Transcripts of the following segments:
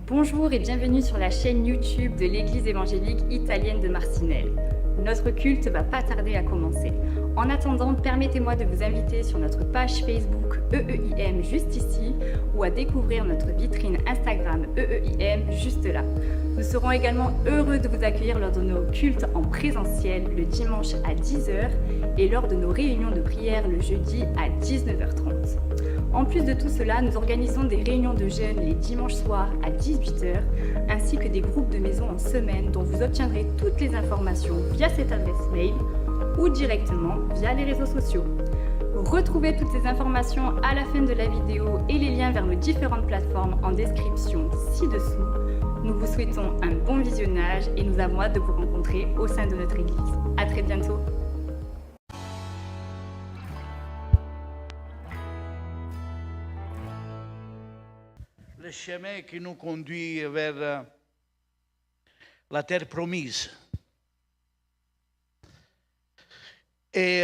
Bonjour et bienvenue sur la chaîne YouTube de l'Église évangélique italienne de Marcinelle. Notre culte va pas tarder à commencer. En attendant, permettez-moi de vous inviter sur notre page Facebook EEIM juste ici ou à découvrir notre vitrine Instagram EEIM juste là. Nous serons également heureux de vous accueillir lors de nos cultes en présentiel le dimanche à 10h et lors de nos réunions de prière le jeudi à 19h30. En plus de tout cela, nous organisons des réunions de jeunes les dimanches soirs à 18h, ainsi que des groupes de maison en semaine dont vous obtiendrez toutes les informations via cette adresse mail ou directement via les réseaux sociaux. Retrouvez toutes ces informations à la fin de la vidéo et les liens vers nos différentes plateformes en description ci-dessous. Nous vous souhaitons un bon visionnage et nous avons hâte de vous rencontrer au sein de notre Église. À très bientôt. Le chemin qui nous conduit vers la terre promise. Et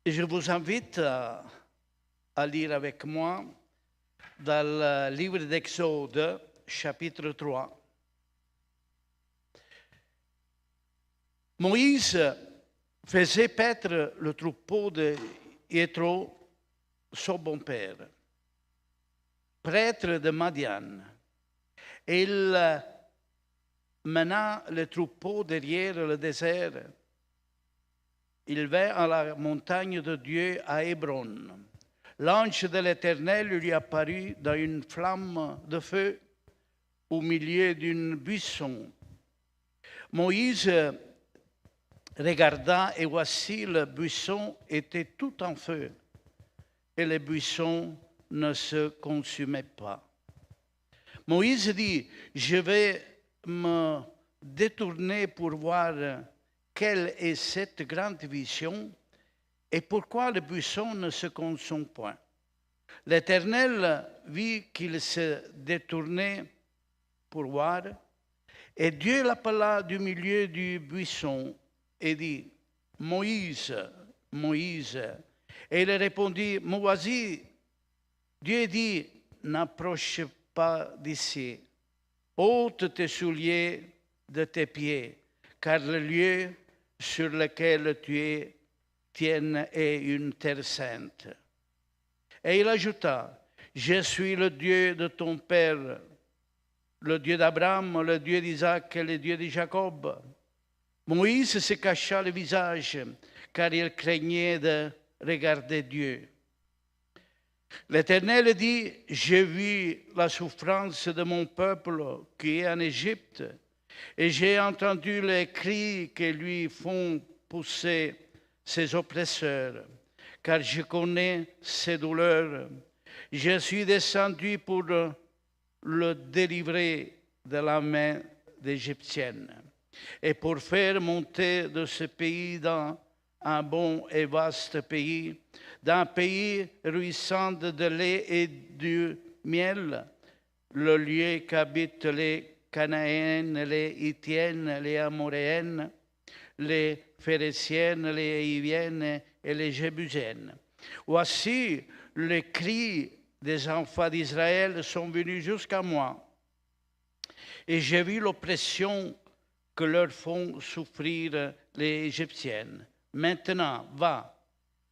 je vous invite à lire avec moi dans le livre d'Exode, chapitre 3. Moïse faisait paître le troupeau de Jéthro, son bon-père, prêtre de Madian. Et il mena le troupeau derrière le désert. Il vint à la montagne de Dieu à Hébron. L'ange de l'Éternel lui apparut dans une flamme de feu au milieu d'un buisson. Moïse regarda et voici le buisson était tout en feu et le buisson ne se consumait pas. Moïse dit, je vais me détourner pour voir quelle est cette grande vision et pourquoi le buisson ne se consume point. L'Éternel vit qu'il se détournait pour voir, et Dieu l'appela du milieu du buisson et dit, Moïse, Moïse. Et il répondit, me voici. Dieu dit, n'approche pas d'ici, ôte tes souliers de tes pieds, car le lieu sur lequel tu tiens est une terre sainte. Et il ajouta, je suis le Dieu de ton père, le Dieu d'Abraham, le Dieu d'Isaac et le Dieu de Jacob. Moïse se cacha le visage, car il craignait de regarder Dieu. L'Éternel dit, j'ai vu la souffrance de mon peuple qui est en Égypte, et j'ai entendu les cris que lui font pousser ses oppresseurs, car je connais ses douleurs. Je suis descendu pour le délivrer de la main d'Égyptienne, et pour faire monter de ce pays dans un bon et vaste pays, d'un pays ruissant de lait et du miel, le lieu qu'habitent les Cananéennes, les Hittiennes, les Amoréennes, les Phéréciennes, les Hiviennes et les Jébusiennes. Voici, les cris des enfants d'Israël sont venus jusqu'à moi, et j'ai vu l'oppression que leur font souffrir les Égyptiennes. Maintenant, va.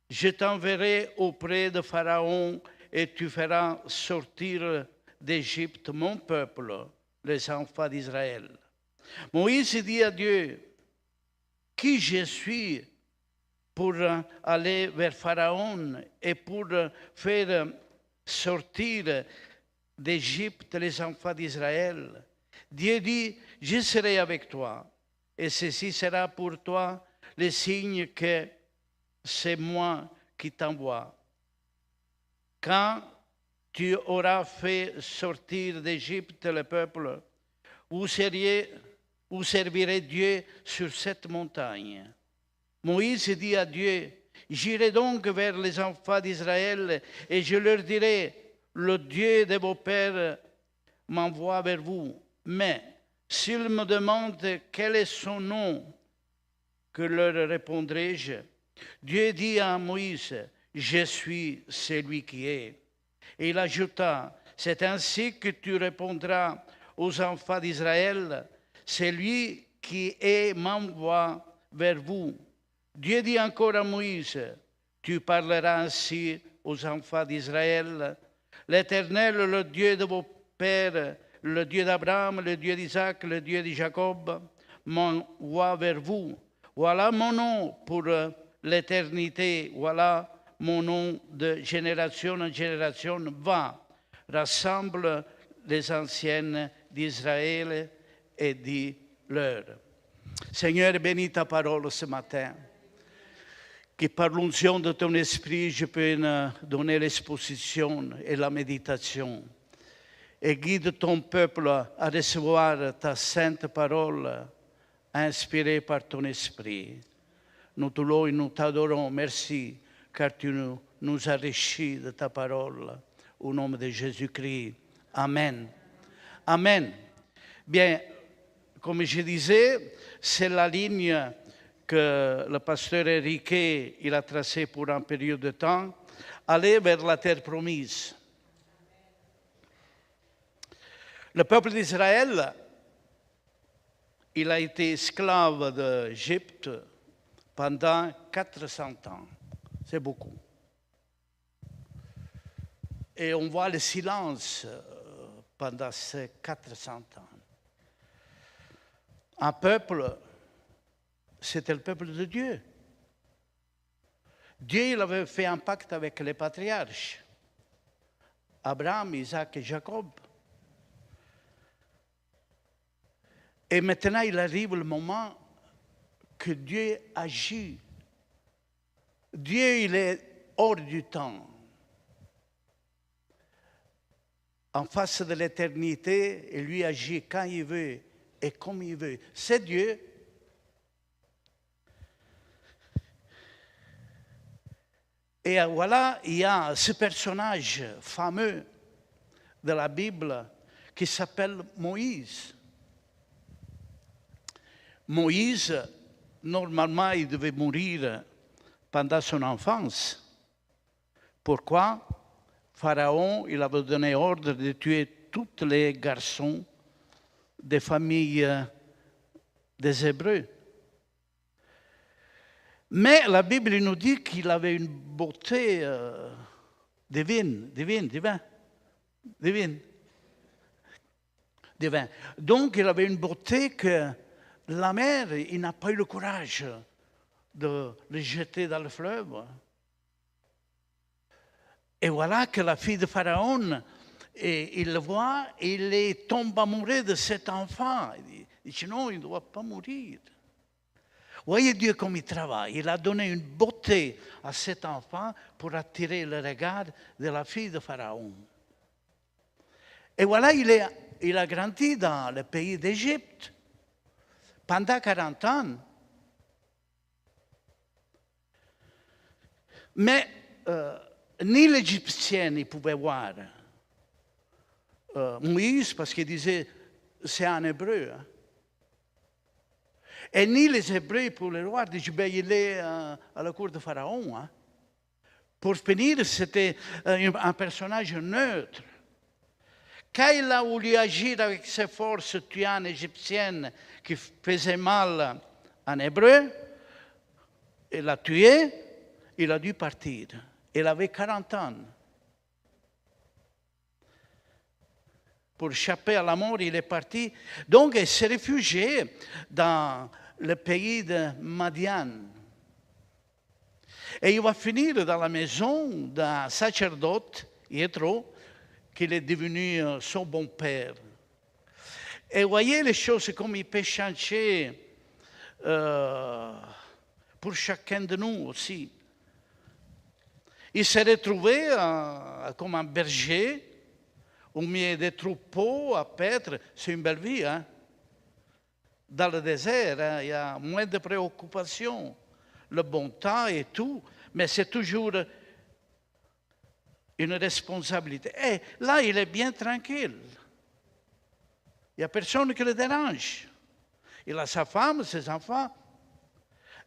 Je t'enverrai auprès de Pharaon et tu feras sortir d'Égypte mon peuple, les enfants d'Israël. Moïse dit à Dieu, qui je suis pour aller vers Pharaon et pour faire sortir d'Égypte les enfants d'Israël. Dieu dit, je serai avec toi et ceci sera pour toi le signe que c'est moi qui t'envoie. Quand tu auras fait sortir d'Égypte le peuple, vous servirez Dieu sur cette montagne. Moïse dit à Dieu, j'irai donc vers les enfants d'Israël et je leur dirai, le Dieu de vos pères m'envoie vers vous. Mais s'ils me demandent quel est son nom, que leur répondrai-je? Dieu dit à Moïse, je suis celui qui est. Et il ajouta, C'est ainsi que tu répondras aux enfants d'Israël, c'est lui qui m'envoie vers vous. Dieu dit encore à Moïse, tu parleras ainsi aux enfants d'Israël, l'Éternel, le Dieu de vos pères, le Dieu d'Abraham, le Dieu d'Isaac, le Dieu de Jacob, m'envoie vers vous. Voilà mon nom pour l'éternité, voilà mon nom de génération en génération. Va, rassemble les anciennes d'Israël et dis-leur. Seigneur, bénis ta parole ce matin. Que par l'onction de ton esprit, je peux donner l'exposition et la méditation. Et guide ton peuple à recevoir ta sainte parole, inspirée par ton esprit. Nous te louons et nous t'adorons. Merci, car tu nous enrichis de ta parole. Au nom de Jésus-Christ. Amen. Amen. Bien, comme je disais, c'est la ligne que le pasteur Enrique il a tracée pour un période de temps, aller vers la terre promise. Le peuple d'Israël, il a été esclave d'Égypte pendant 400 ans. C'est beaucoup. Et on voit le silence pendant ces 400 ans. Un peuple, c'était le peuple de Dieu. Dieu il avait fait un pacte avec les patriarches, Abraham, Isaac et Jacob. Et maintenant, il arrive le moment que Dieu agit. Dieu, il est hors du temps. En face de l'éternité, et lui agit quand il veut et comme il veut. C'est Dieu. Et voilà, il y a ce personnage fameux de la Bible qui s'appelle Moïse. Moïse, normalement, il devait mourir pendant son enfance. Pourquoi? Pharaon, il avait donné ordre de tuer tous les garçons des familles des Hébreux. Mais la Bible nous dit qu'il avait une beauté divine. Donc, il avait une beauté que la mère, il n'a pas eu le courage de le jeter dans le fleuve. Et voilà que la fille de Pharaon, il le voit, il tombe amoureux de cet enfant. Il dit non, il ne doit pas mourir. Voyez Dieu comme il travaille. Il a donné une beauté à cet enfant pour attirer le regard de la fille de Pharaon. Et voilà, il a grandi dans le pays d'Égypte pendant 40 ans. Mais ni l'Égyptien ne pouvait voir Moïse parce qu'il disait c'est un hébreu. Hein. Et ni les Hébreux pour le roi disaient ben, il est à la cour de Pharaon. Hein. Pour finir, c'était un personnage neutre. Quand il a voulu agir avec ses forces tuant égyptiennes qui faisaient mal en hébreu, il l'a tué, il a dû partir. Il avait 40 ans. Pour échapper à la mort, il est parti. Donc, il s'est réfugié dans le pays de Madian. Et il va finir dans la maison d'un sacerdote, Yéthro, qui est devenu son bon père. Et voyez les choses comme il peut changer pour chacun de nous aussi. Il s'est retrouvé comme un berger, au milieu des troupeaux, à paître. C'est une belle vie, hein? Dans le désert, hein, il y a moins de préoccupations, le bon temps et tout, mais c'est toujours une responsabilité. Et là, il est bien tranquille. Il n'y a personne qui le dérange. Il a sa femme, ses enfants,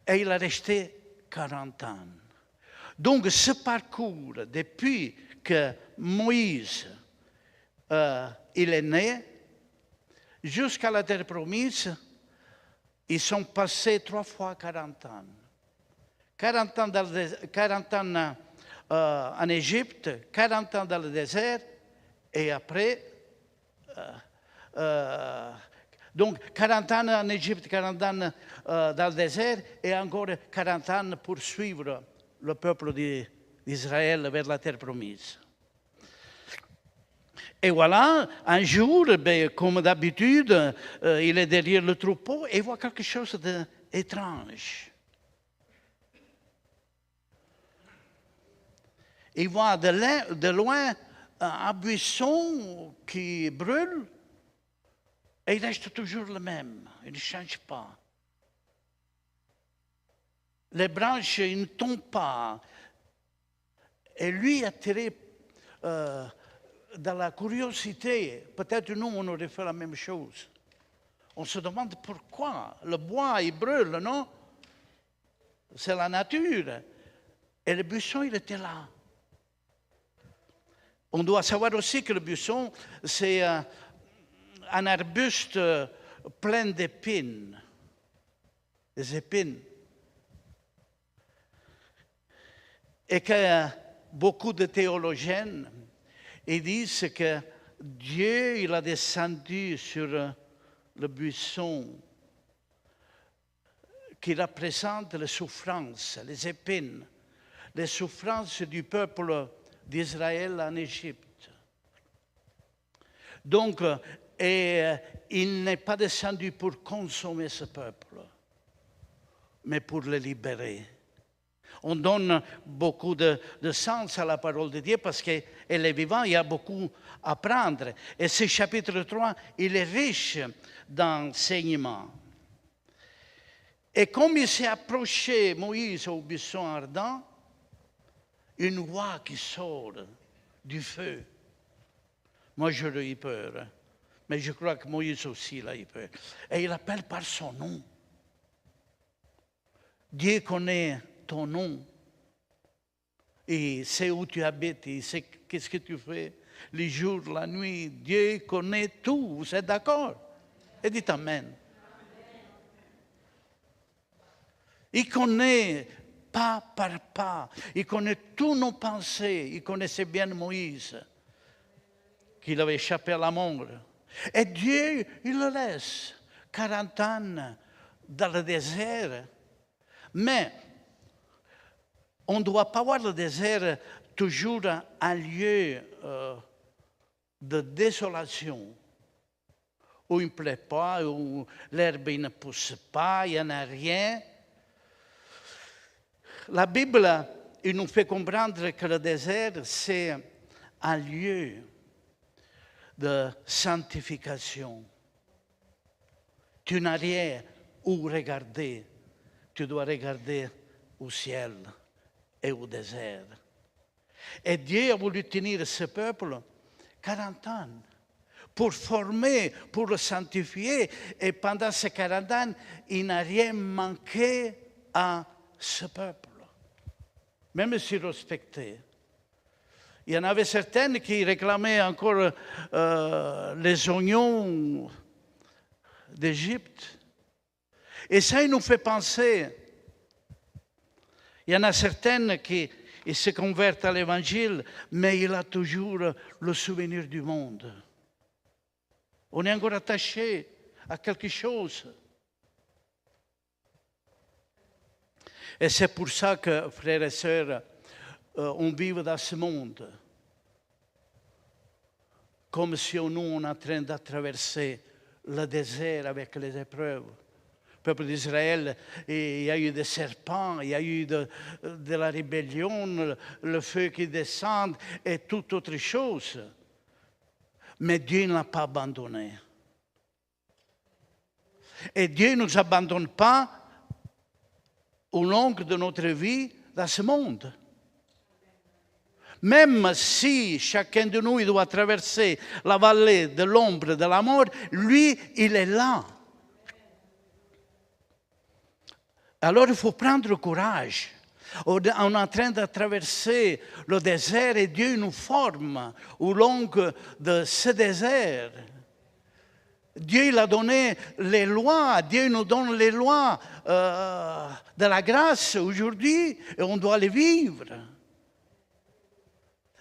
et il a resté 40 ans. Donc, ce parcours, depuis que Moïse il est né, jusqu'à la terre promise, ils sont passés 3 fois 40 ans. 40 ans en Égypte, 40 ans dans le désert, et après, donc 40 ans en Égypte, 40 ans dans le désert, et encore 40 ans pour suivre le peuple d'Israël vers la terre promise. Et voilà, un jour, comme d'habitude, il est derrière le troupeau et il voit quelque chose d'étrange. Il voit de loin un buisson qui brûle et il reste toujours le même, il ne change pas. Les branches ne tombent pas. Et lui, attiré dans la curiosité, peut-être nous, on aurait fait la même chose. On se demande pourquoi le bois, il brûle, non? C'est la nature. Et le buisson, il était là. On doit savoir aussi que le buisson, c'est un arbuste plein d'épines. Des épines. Et que beaucoup de théologiens ils disent que Dieu il a descendu sur le buisson qui représente les souffrances, les épines, les souffrances du peuple d'Israël en Égypte. Donc, il n'est pas descendu pour consommer ce peuple, mais pour le libérer. On donne beaucoup de sens à la parole de Dieu parce qu'elle est vivante, il y a beaucoup à apprendre. Et ce chapitre 3, il est riche d'enseignements. Et comme il s'est approché, Moïse, au buisson ardent, une voix qui sort du feu. Moi, j'aurais eu peur. Mais je crois que Moïse aussi a eu peur. Et il appelle par son nom. Dieu connaît ton nom. Il sait où tu habites, il sait qu'est-ce que tu fais, les jours, la nuit. Dieu connaît tout, vous êtes d'accord? Et dites Amen. Il connaît pas par pas, il connaît tous nos pensées. Il connaissait bien Moïse, qu'il avait échappé à la mort. Et Dieu, il le laisse 40 ans dans le désert. Mais on ne doit pas voir le désert toujours un lieu de désolation, où il ne plaît pas, où l'herbe ne pousse pas, il n'y en a rien. La Bible, il nous fait comprendre que le désert, c'est un lieu de sanctification. Tu n'as rien où regarder, tu dois regarder au ciel et au désert. Et Dieu a voulu tenir ce peuple 40 ans pour former, pour le sanctifier. Et pendant ces 40 ans, il n'a rien manqué à ce peuple. Même s'il respectait. Il y en avait certaines qui réclamaient encore les oignons d'Égypte. Et ça, il nous fait penser. Il y en a certaines qui se convertent à l'Évangile, mais il a toujours le souvenir du monde. On est encore attaché à quelque chose. Et c'est pour ça que, frères et sœurs, on vit dans ce monde comme si nous, on est en train de traverser le désert avec les épreuves. Le peuple d'Israël, il y a eu des serpents, il y a eu de la rébellion, le feu qui descend et toute autre chose. Mais Dieu ne l'a pas abandonné. Et Dieu ne nous abandonne pas au long de notre vie dans ce monde. Même si chacun de nous il doit traverser la vallée de l'ombre de la mort, lui, il est là. Alors il faut prendre courage. On est en train de traverser le désert et Dieu nous forme au long de ce désert. Dieu il a donné les lois, Dieu nous donne les lois de la grâce aujourd'hui et on doit les vivre.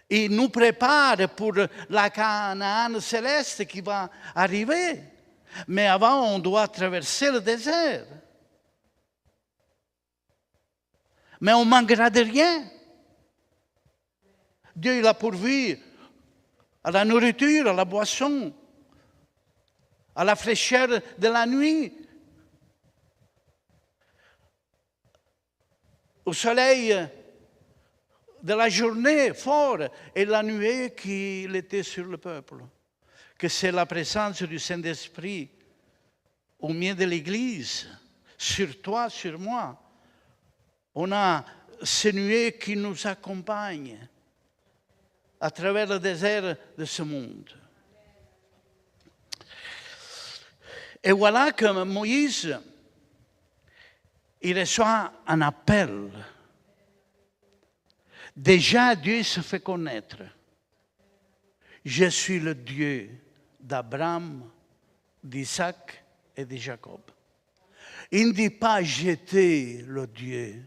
Il nous prépare pour la Canaan céleste qui va arriver. Mais avant, on doit traverser le désert. Mais on ne manquera de rien. Dieu il a pourvu à la nourriture, à la boisson, à la fraîcheur de la nuit, au soleil de la journée fort et la nuée qui était sur le peuple. Que c'est la présence du Saint-Esprit au milieu de l'Église, sur toi, sur moi. On a ces nuées qui nous accompagnent à travers le désert de ce monde. Et voilà que Moïse, il reçoit un appel. Déjà, Dieu se fait connaître. Je suis le Dieu d'Abraham, d'Isaac et de Jacob. Il ne dit pas j'étais le Dieu,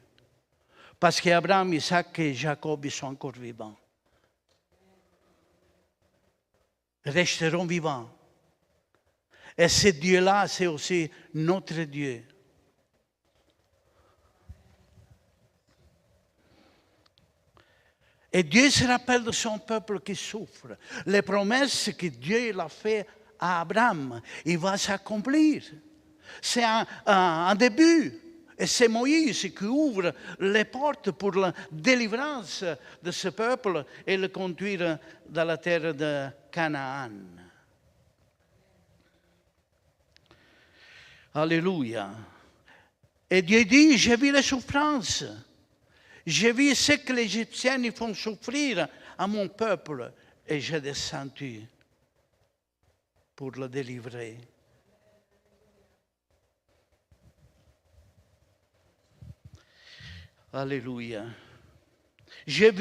parce qu'Abraham, Isaac et Jacob, ils sont encore vivants. Ils resteront vivants. Et ce Dieu-là, c'est aussi notre Dieu. Et Dieu se rappelle de son peuple qui souffre. Les promesses que Dieu a faites à Abraham, il va s'accomplir. C'est un début. Et c'est Moïse qui ouvre les portes pour la délivrance de ce peuple et le conduire dans la terre de Canaan. Alléluia. Et Dieu dit, j'ai vu les souffrances. J'ai vu ce que les Égyptiens font souffrir à mon peuple et j'ai descendu pour le délivrer. Alléluia. J'ai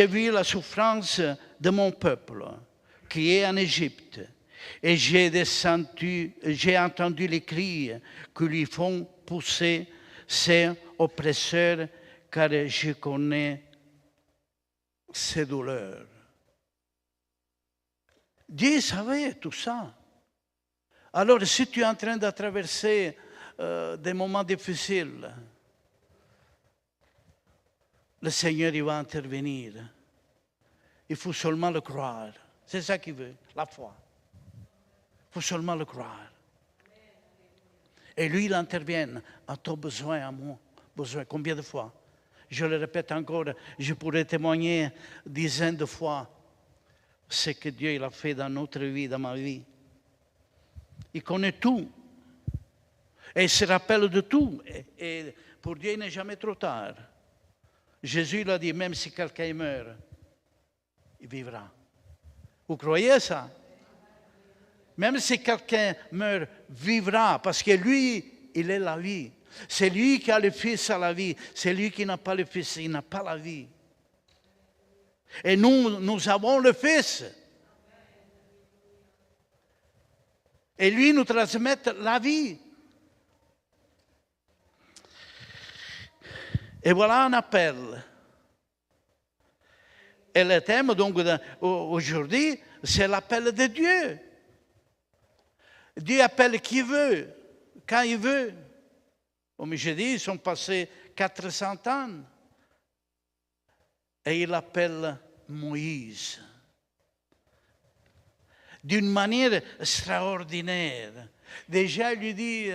vu la souffrance de mon peuple qui est en Égypte. Et j'ai entendu les cris que lui font pousser ses oppresseurs, car je connais ses douleurs. Dieu savait tout ça. Alors, si tu es en train de traverser des moments difficiles, le Seigneur il va intervenir. Il faut seulement le croire. C'est ça qu'il veut, la foi. Il faut seulement le croire. Et lui, il intervient à ton besoin, à mon besoin. Combien de fois? Je le répète encore, je pourrais témoigner dizaines de fois ce que Dieu il a fait dans notre vie, dans ma vie. Il connaît tout. Et il se rappelle de tout. Et pour Dieu, il n'est jamais trop tard. Jésus l'a dit, même si quelqu'un meurt, il vivra. Vous croyez ça? Même si quelqu'un meurt, vivra, parce que lui, il est la vie. C'est lui qui a le Fils à la vie. C'est lui qui n'a pas le Fils, il n'a pas la vie. Et nous avons le Fils. Et lui nous transmet la vie. Et voilà un appel. Et le thème donc aujourd'hui, c'est l'appel de Dieu. Dieu appelle qui veut, quand il veut. Comme je dis, ils sont passés 400 ans. Et il appelle Moïse. D'une manière extraordinaire. Déjà, il lui dit,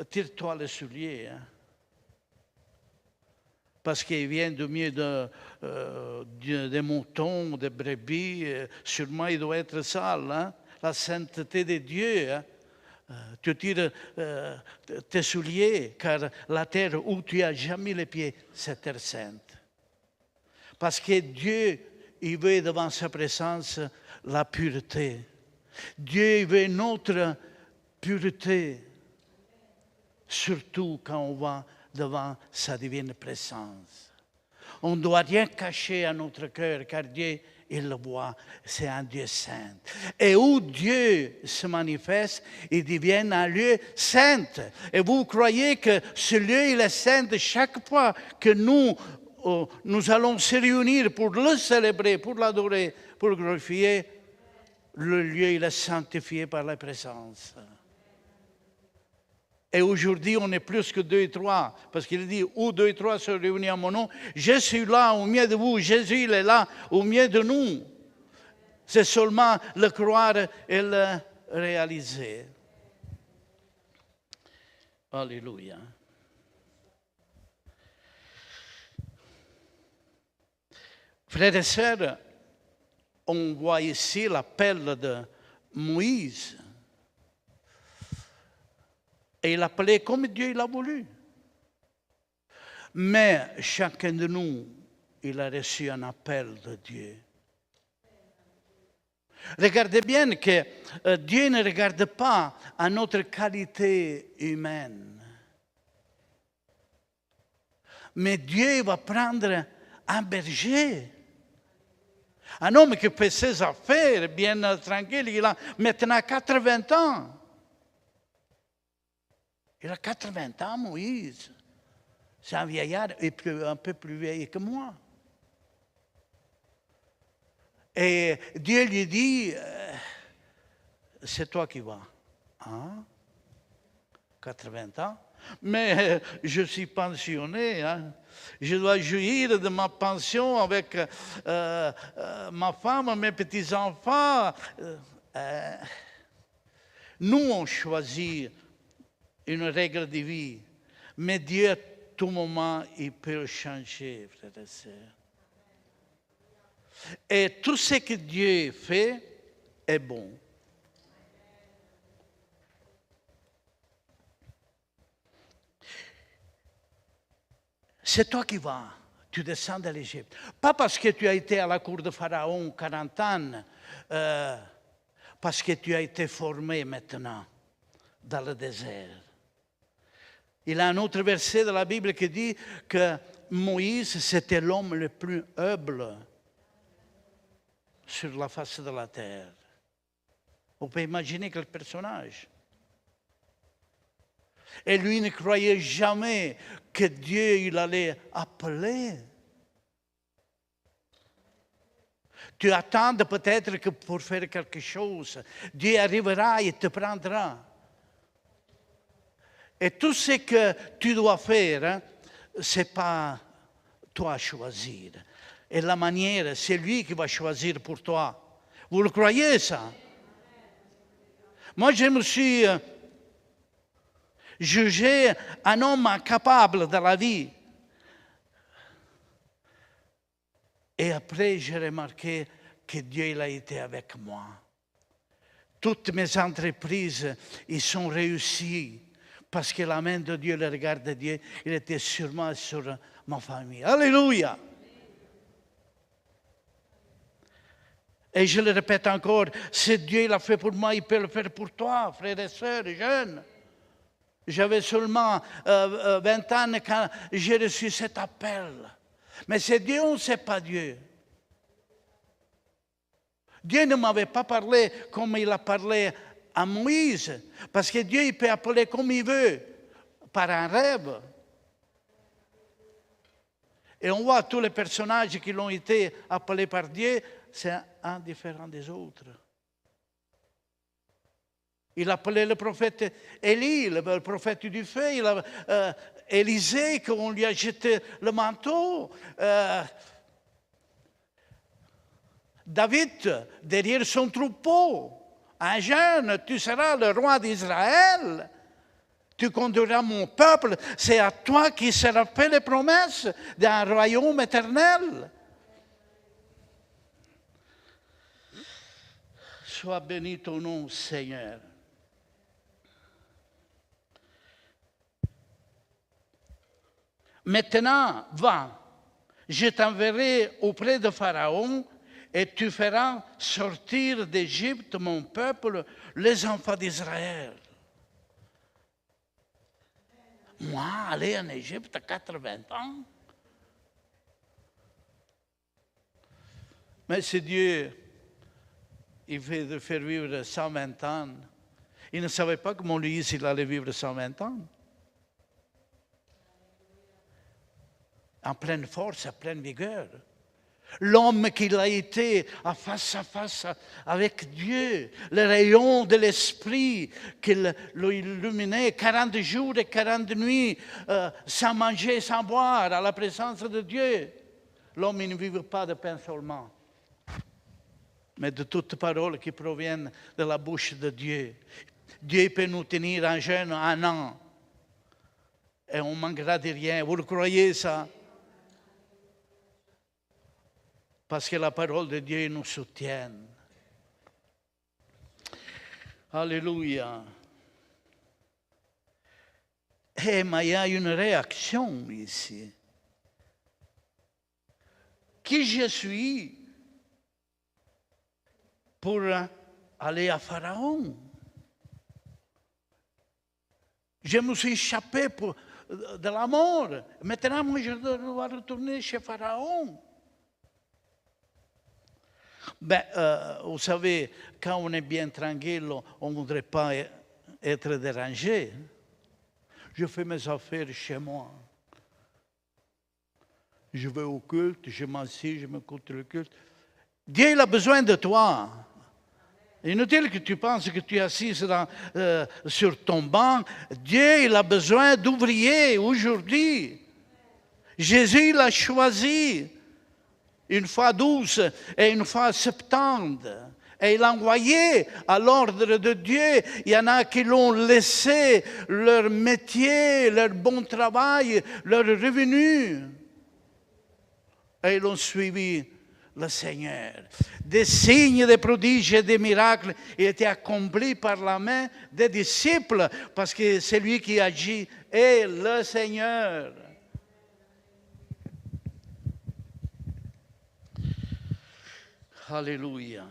tire-toi les souliers. Hein. Parce qu'il vient du milieu des moutons, des brebis. Sûrement, il doit être sale. Hein? La sainteté de Dieu. Hein? Tu tires tes souliers, car la terre où tu as jamais les pieds, c'est terre sainte. Parce que Dieu, il veut devant sa présence la pureté. Dieu veut notre pureté. surtout quand on va devant sa divine présence. On ne doit rien cacher à notre cœur, car Dieu, il le voit, c'est un Dieu saint. Et où Dieu se manifeste, il devient un lieu saint. Et vous croyez que ce lieu, il est saint chaque fois que nous allons se réunir pour le célébrer, pour l'adorer, pour le glorifier. Le lieu, il est sanctifié par la présence. Et aujourd'hui, on est plus que 2 et 3, parce qu'il dit, où 2 et 3 se réunissent en mon nom, je suis là au milieu de vous, Jésus, il est là au milieu de nous. C'est seulement le croire et le réaliser. Alléluia. Frères et sœurs, on voit ici l'appel de Moïse. Et il appelait comme Dieu l'a voulu. Mais chacun de nous, il a reçu un appel de Dieu. Regardez bien que Dieu ne regarde pas à notre qualité humaine. Mais Dieu va prendre un berger. Un homme qui fait ses affaires bien tranquille, il a maintenant 80 ans. Il a 80 ans, Moïse. C'est un vieillard et un peu plus vieil que moi. Et Dieu lui dit, c'est toi qui vas. Hein? 80 ans. Mais je suis pensionné. Hein? Je dois jouir de ma pension avec ma femme, mes petits-enfants. Nous, on choisit une règle de vie. Mais Dieu, à tout moment, il peut changer, frères et sœurs. Et tout ce que Dieu fait est bon. C'est toi qui vas, tu descends de l'Égypte. Pas parce que tu as été à la cour de Pharaon 40 ans, parce que tu as été formé maintenant dans le désert. Il y a un autre verset de la Bible qui dit que Moïse, c'était l'homme le plus humble sur la face de la terre. On peut imaginer quel personnage. Et lui ne croyait jamais que Dieu il allait appeler. Tu attends peut-être que pour faire quelque chose, Dieu arrivera et te prendra. Et tout ce que tu dois faire, ce n'est pas toi à choisir. Et la manière, c'est lui qui va choisir pour toi. Vous le croyez, ça? Moi, je me suis jugé un homme incapable dans la vie. Et après, j'ai remarqué que Dieu il a été avec moi. Toutes mes entreprises, ils sont réussies. Parce que la main de Dieu, le regard de Dieu, il était sûrement sur ma famille. Alléluia! Et je le répète encore, si Dieu l'a fait pour moi, il peut le faire pour toi, frères et sœurs, jeunes. J'avais seulement 20 ans quand j'ai reçu cet appel. Mais c'est Dieu ou c'est pas Dieu? Dieu ne m'avait pas parlé comme il a parlé à Moïse, parce que Dieu il peut appeler comme il veut, par un rêve. Et on voit tous les personnages qui ont été appelés par Dieu, c'est un différent des autres. Il a appelé le prophète Élie, le prophète du feu, il a Élisée, qu'on lui a jeté le manteau. David, derrière son troupeau, un jeune, tu seras le roi d'Israël. Tu conduiras mon peuple. C'est à toi qui sera fait les promesses d'un royaume éternel. Sois béni ton nom, Seigneur. Maintenant, va, je t'enverrai auprès de Pharaon et tu feras sortir d'Égypte mon peuple, les enfants d'Israël. Moi, aller en Égypte à 80 ans? Mais si Dieu, il veut de faire vivre 120 ans, il ne savait pas que Moïse, il allait vivre 120 ans. En pleine force, en pleine vigueur. L'homme qu'il a été à face avec Dieu, le rayon de l'esprit qui l'illuminait 40 jours et 40 nuits, sans manger, sans boire, à la présence de Dieu. L'homme il ne vit pas de pain seulement, mais de toutes paroles qui proviennent de la bouche de Dieu. Dieu peut nous tenir en jeûne 1 an et on ne manquera de rien. Vous le croyez ça? Parce que la parole de Dieu nous soutient. Alléluia. Mais il y a une réaction ici. Qui je suis pour aller à Pharaon? Je me suis échappé de la mort. Maintenant, moi, je dois retourner chez Pharaon. Vous savez, quand on est bien tranquille, on ne voudrait pas être dérangé. Je fais mes affaires chez moi. Je vais au culte, je m'assieds, je m'écoute le culte. Dieu il a besoin de toi. Inutile que tu penses que tu es assis sur ton banc. Dieu il a besoin d'ouvriers aujourd'hui. Jésus l'a choisi. Une fois 12 et une fois 70. Et il a envoyé à l'ordre de Dieu. Il y en a qui l'ont laissé leur métier, leur bon travail, leur revenu. Et ils ont suivi le Seigneur. Des signes, des prodiges et des miracles étaient accomplis par la main des disciples parce que celui qui agit est le Seigneur. Alléluia.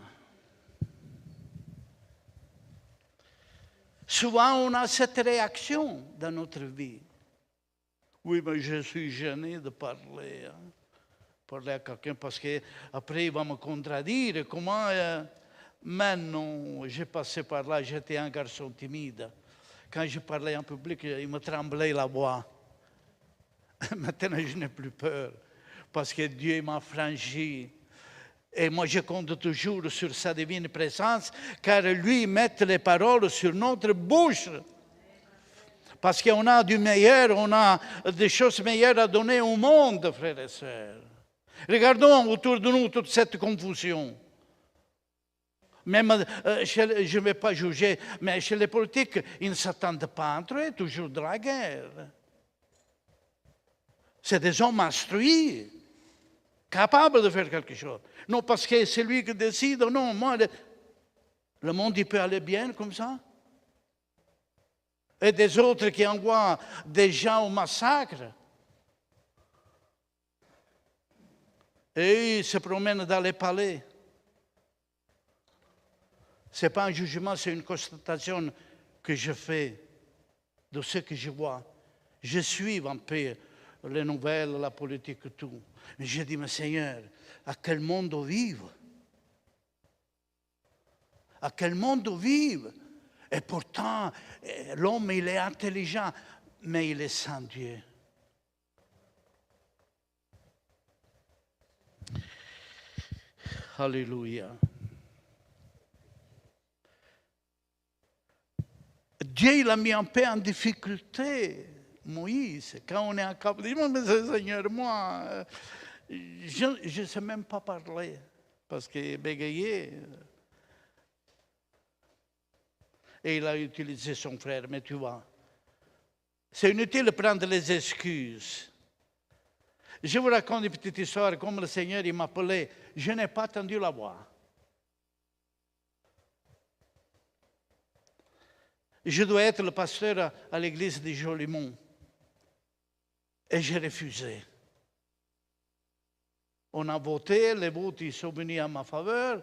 Souvent, on a cette réaction dans notre vie. Oui, mais je suis gêné de parler. Parler à quelqu'un parce qu'après, il va me contredire. Comment mais non, j'ai passé par là, j'étais un garçon timide. Quand je parlais en public, il me tremblait la voix. Maintenant, je n'ai plus peur parce que Dieu m'a franchi. Et moi, je compte toujours sur sa divine présence, car lui met les paroles sur notre bouche. Parce qu'on a du meilleur, on a des choses meilleures à donner au monde, frères et sœurs. Regardons autour de nous toute cette confusion. Même, je ne vais pas juger, mais chez les politiques, ils ne s'attendent pas entre eux, toujours de la guerre. C'est des hommes instruits. Capable de faire quelque chose. Non parce que c'est lui qui décide, non, moi, le monde il peut aller bien comme ça. Et des autres qui envoient des gens au massacre. Et ils se promènent dans les palais. Ce n'est pas un jugement, c'est une constatation que je fais de ce que je vois. Je suis un peu les nouvelles, la politique, tout. Mais je dis, mais Seigneur, à quel monde on vive? À quel monde on vive? Et pourtant, l'homme, il est intelligent, mais il est sans Dieu. Alléluia. Dieu, il a mis un peu en difficulté Moïse. Quand on est en cap, il dit, mais Seigneur, moi, je ne sais même pas parler, parce qu'il bégayait. Et il a utilisé son frère, mais tu vois, c'est inutile de prendre les excuses. Je vous raconte une petite histoire, comme le Seigneur il m'appelait, je n'ai pas entendu la voix. Je dois être le pasteur à l'église de Jolimont. Et j'ai refusé. On a voté, les votes ils sont venus à ma faveur.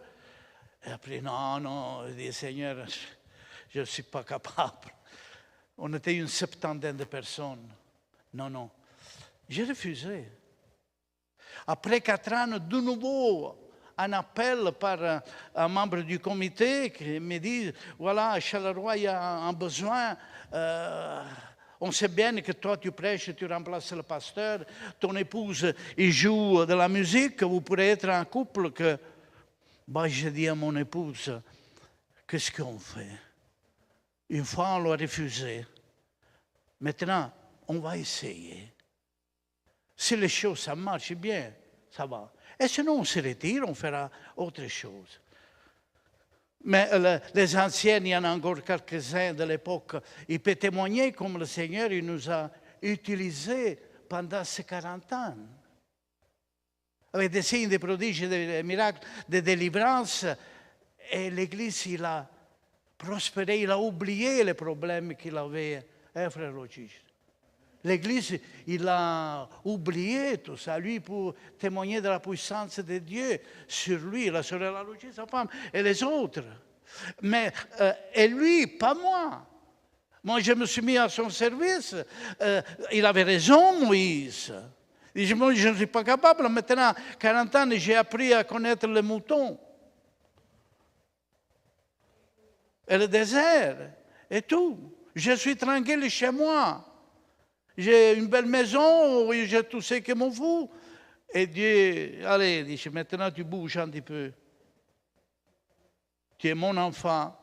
Et après, non, je dis, Seigneur, je ne suis pas capable. On était une septantaine de personnes. Non. J'ai refusé. Après 4 ans, de nouveau, un appel par un membre du comité qui me dit, voilà, Charleroi, il y a un besoin. On sait bien que toi, tu prêches, tu remplaces le pasteur. Ton épouse, il joue de la musique. Vous pourrez être un couple que... j'ai dit à mon épouse, qu'est-ce qu'on fait? Une fois, on l'a refusé. Maintenant, on va essayer. Si les choses, ça marche bien, ça va. Et sinon, on se retire, on fera autre chose. Mais les anciens, il y en a encore quelques-uns de l'époque, ils peuvent témoigner comme le Seigneur il nous a utilisés pendant ces 40 ans. Avec des signes, des prodiges, des miracles, des délivrances. Et l'Église, il a prospéré, il a oublié les problèmes qu'il avait, frère Logis. L'Église, il a oublié tout ça, lui, pour témoigner de la puissance de Dieu sur lui, la sœur la Logis, sa femme, et les autres. Mais, et lui, pas moi. Moi, je me suis mis à son service. Il avait raison, Moïse. Il dit, moi, je ne suis pas capable. Maintenant, 40 ans, j'ai appris à connaître le mouton. Et le désert, et tout. Je suis tranquille chez moi. J'ai une belle maison, j'ai tout ce qu'il m'en faut. Et Dieu, allez, il dit, maintenant tu bouges un petit peu. Tu es mon enfant.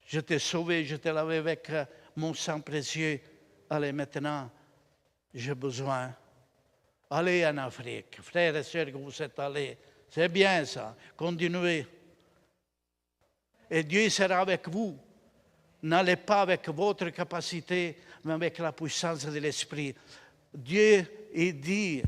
Je t'ai sauvé, je t'ai lavé avec mon sang précieux. Allez, maintenant, j'ai besoin. Allez en Afrique. Frères et sœurs, que vous êtes allés. C'est bien ça. Continuez. Et Dieu sera avec vous. N'allez pas avec votre capacité, mais avec la puissance de l'Esprit. Dieu, il dit,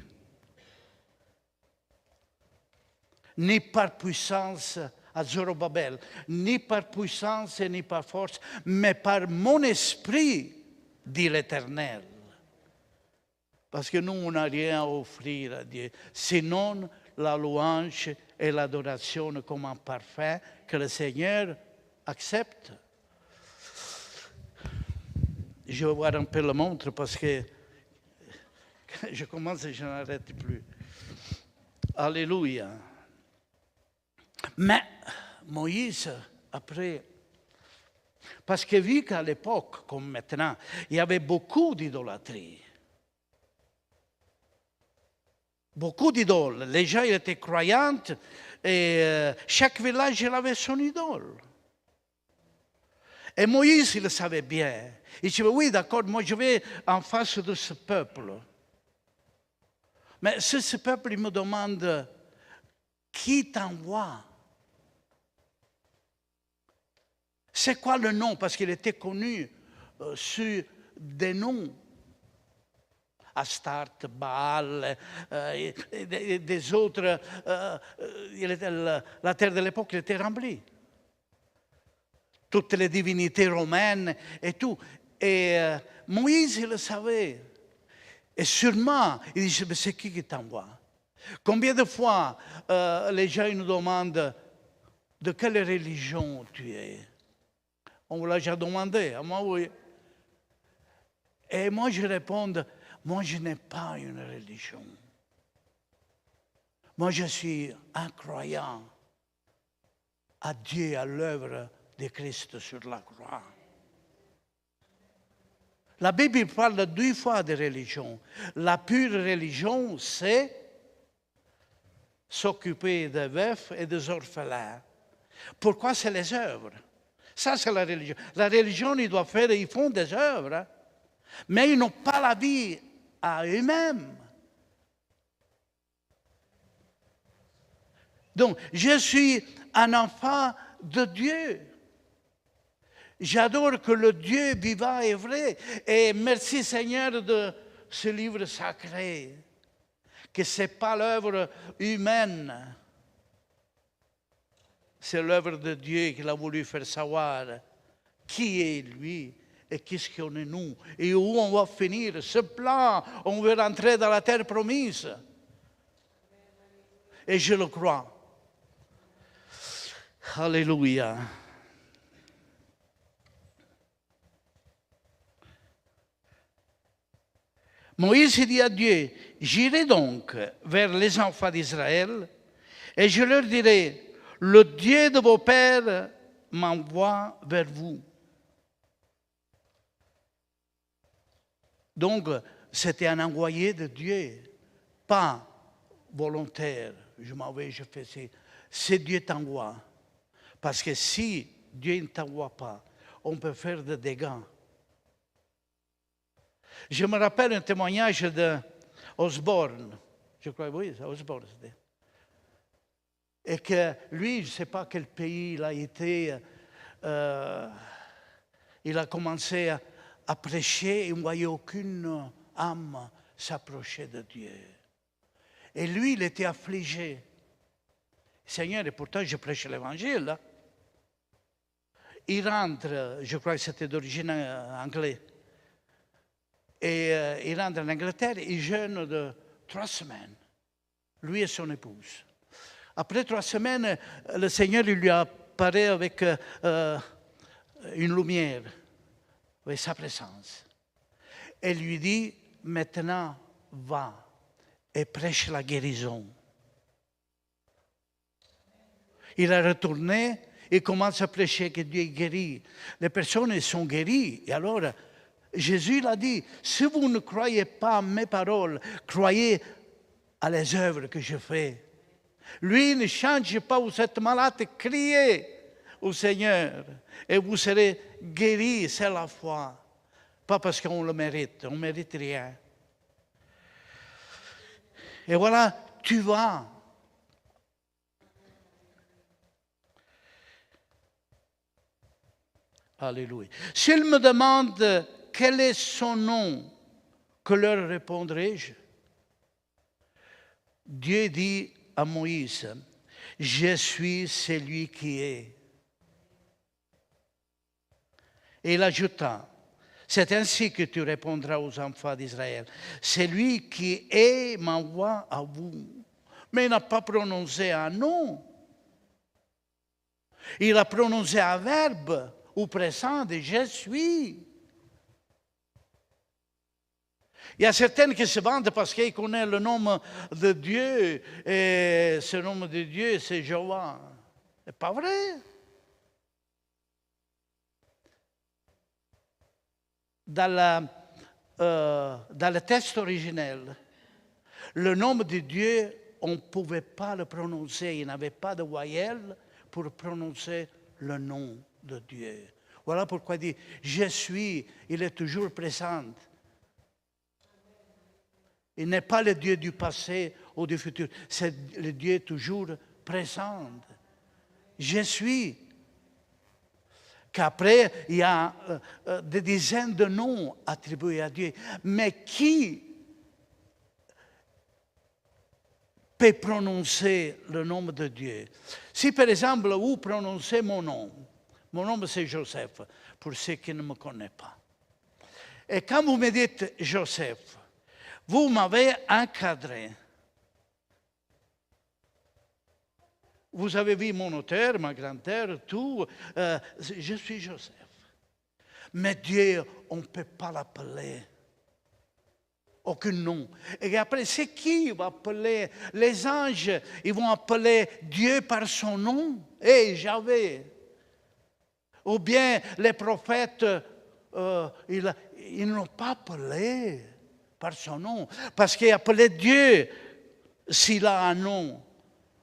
ni par puissance à Zorobabel, ni par puissance ni par force, mais par mon esprit, dit l'Éternel. Parce que nous, on n'a rien à offrir à Dieu, sinon la louange et l'adoration comme un parfum que le Seigneur accepte. Je vais voir un peu la montre parce que je commence et je n'arrête plus. Alléluia. Mais Moïse, après, parce que vu qu'à l'époque, comme maintenant, il y avait beaucoup d'idolâtrie. Beaucoup d'idoles. Les gens étaient croyants et chaque village il avait son idole. Et Moïse, il le savait bien. Il disait, oui, d'accord, moi je vais en face de ce peuple. Mais si ce peuple il me demande, qui t'envoie? C'est quoi le nom? Parce qu'il était connu sur des noms. Astarte, Baal, des autres. La terre de l'époque était remplie. Toutes les divinités romaines et tout. Et Moïse, il le savait. Et sûrement, il dit, mais c'est qui t'envoie? Combien de fois les gens nous demandent de quelle religion tu es? On vous l'a déjà demandé, à moi oui. Et moi je réponds, moi je n'ai pas une religion. Moi je suis un croyant à Dieu, à l'œuvre de Christ sur la croix. La Bible parle 2 fois de religion. La pure religion, c'est s'occuper des veufs et des orphelins. Pourquoi? C'est les œuvres. Ça, c'est la religion. La religion, ils font des œuvres, hein, mais ils n'ont pas la vie à eux-mêmes. Donc, je suis un enfant de Dieu. J'adore que le Dieu vivant est vrai. Et merci Seigneur de ce livre sacré, que ce n'est pas l'œuvre humaine. C'est l'œuvre de Dieu qu'il a voulu faire savoir qui est lui et qu'est-ce qu'on est nous et où on va finir. Ce plan, on veut rentrer dans la terre promise. Et je le crois. Alléluia. Moïse dit à Dieu, j'irai donc vers les enfants d'Israël et je leur dirai, le Dieu de vos pères m'envoie vers vous. Donc, c'était un envoyé de Dieu, pas volontaire. Je m'en vais, je fais ça. C'est Dieu t'envoie. Parce que si Dieu ne t'envoie pas, on peut faire des dégâts. Je me rappelle un témoignage d'Osborne. Je crois, oui, c'est Osborne. Et que lui, je ne sais pas quel pays il a été, il a commencé à prêcher et il ne voyait aucune âme s'approcher de Dieu. Et lui, il était affligé. Seigneur, et pourtant je prêche l'évangile. Là. Il rentre, je crois que c'était d'origine anglaise, et il rentre en Angleterre, il jeûne de 3 semaines, lui et son épouse. Après 3 semaines, le Seigneur il lui apparaît avec une lumière, avec sa présence. Et lui dit, maintenant, va et prêche la guérison. Il est retourné et commence à prêcher que Dieu guérit. Les personnes sont guéries. Et alors, Jésus l'a dit, si vous ne croyez pas à mes paroles, croyez à les œuvres que je fais. Lui ne change pas, vous êtes malade, criez au Seigneur et vous serez guéris, c'est la foi. Pas parce qu'on le mérite, on ne mérite rien. Et voilà, tu vas. Alléluia. S'il me demande quel est son nom, que leur répondrai-je? Dieu dit à Moïse, je suis celui qui est. Et il ajouta, c'est ainsi que tu répondras aux enfants d'Israël. Celui qui est m'envoie à vous. Mais il n'a pas prononcé un nom. Il a prononcé un verbe au présent de je suis. Il y a certains qui se vantent parce qu'ils connaissent le nom de Dieu et ce nom de Dieu c'est Jéhovah. Ce n'est pas vrai. Dans le texte originel, le nom de Dieu, on ne pouvait pas le prononcer. Il n'y avait pas de voyelle pour prononcer le nom de Dieu. Voilà pourquoi il dit, je suis, il est toujours présent. Il n'est pas le Dieu du passé ou du futur, c'est le Dieu toujours présent. Je suis. Qu'après, il y a des dizaines de noms attribués à Dieu. Mais qui peut prononcer le nom de Dieu? Si par exemple, vous prononcez mon nom c'est Joseph, pour ceux qui ne me connaissent pas. Et quand vous me dites Joseph, vous m'avez encadré. Vous avez vu mon auteur, ma grand-mère, tout. Je suis Joseph. Mais Dieu, on ne peut pas l'appeler. Aucun nom. Et après, c'est qui va appeler? Les anges, ils vont appeler Dieu par son nom. Et Javé. Ou bien les prophètes, ils n'ont pas appelé par son nom. Parce qu'appeler Dieu, s'il a un nom,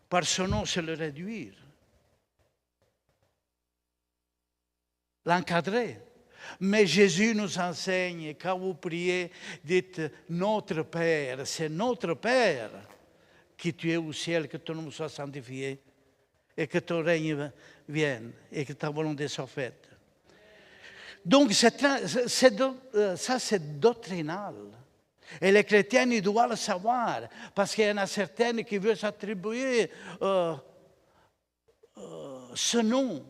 par son nom, c'est le réduire. L'encadrer. Mais Jésus nous enseigne, quand vous priez, dites notre Père, c'est notre Père qui tu es au ciel, que ton nom soit sanctifié et que ton règne vienne et que ta volonté soit faite. Donc ça c'est doctrinal. Et les chrétiens, ils doivent le savoir, parce qu'il y en a certains qui veulent s'attribuer ce nom.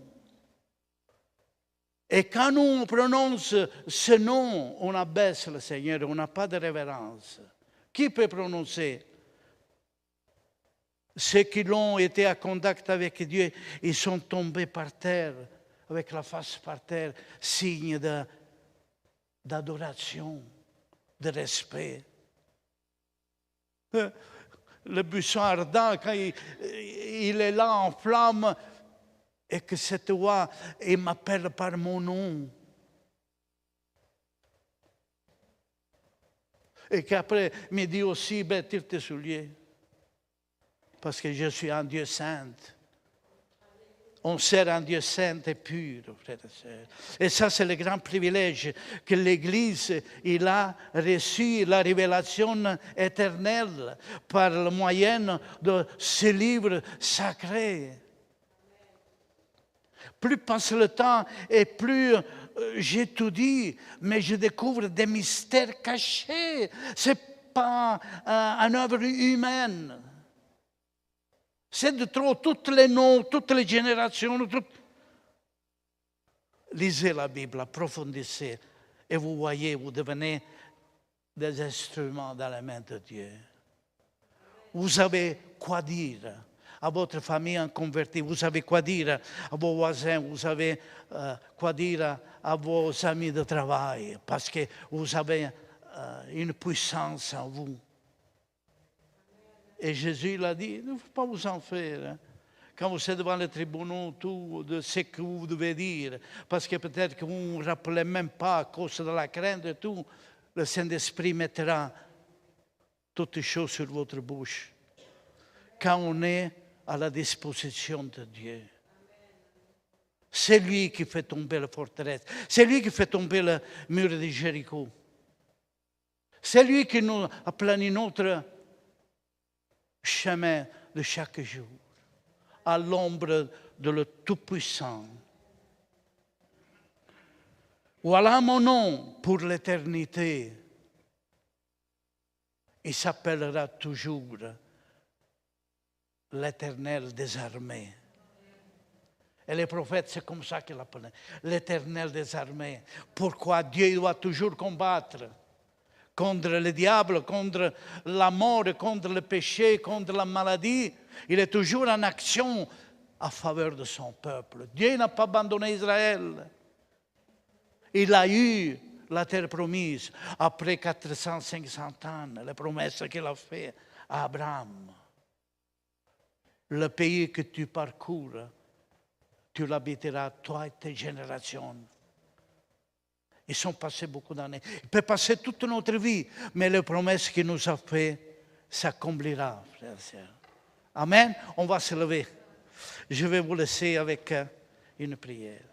Et quand nous prononce ce nom, on abaisse le Seigneur, on n'a pas de révérence. Qui peut prononcer? Ceux qui l'ont été en contact avec Dieu, ils sont tombés par terre, avec la face par terre, signe d'adoration, de respect. le buisson ardent, quand il est là en flamme, et que cette voix, il m'appelle par mon nom. Et qu'après, il me dit aussi, ben, tire tes souliers. Parce que je suis un Dieu saint. On sert un Dieu saint et pur, frères et sœurs. Et ça, c'est le grand privilège que l'Église, il a reçu la révélation éternelle par le moyen de ce livre sacré. Plus passe le temps et plus j'étudie, mais je découvre des mystères cachés. Ce n'est pas une œuvre humaine. C'est de trop, tous les noms, toutes les générations. Lisez la Bible, approfondissez, et vous voyez, vous devenez des instruments dans la main de Dieu. Vous avez quoi dire à votre famille en converti, vous savez quoi dire à vos voisins, vous savez quoi dire à vos amis de travail, parce que vous avez une puissance en vous. Et Jésus l'a dit, il ne faut pas vous en faire. Quand vous êtes devant les tribunaux, tout de ce que vous devez dire, parce que peut-être que vous ne vous rappelez même pas à cause de la crainte et tout, le Saint-Esprit mettra toutes choses sur votre bouche. Quand on est à la disposition de Dieu. C'est lui qui fait tomber la forteresse. C'est lui qui fait tomber le mur de Jéricho. C'est lui qui nous a plané notre chemin de chaque jour, à l'ombre de le Tout-Puissant. Voilà mon nom pour l'éternité. Il s'appellera toujours l'Éternel des armées. Et les prophètes, c'est comme ça qu'ils l'appelaient, l'Éternel des armées. Pourquoi Dieu doit toujours combattre contre le diable, contre la mort, contre le péché, contre la maladie. Il est toujours en action en faveur de son peuple. Dieu n'a pas abandonné Israël. Il a eu la terre promise après 400-500 ans, la promesse qu'il a faite à Abraham. Le pays que tu parcours, tu l'habiteras, toi et tes générations. Ils sont passés beaucoup d'années. Il peut passer toute notre vie, mais les promesses qu'il nous a faites s'accomplira, frères et sœurs. Amen. On va se lever. Je vais vous laisser avec une prière.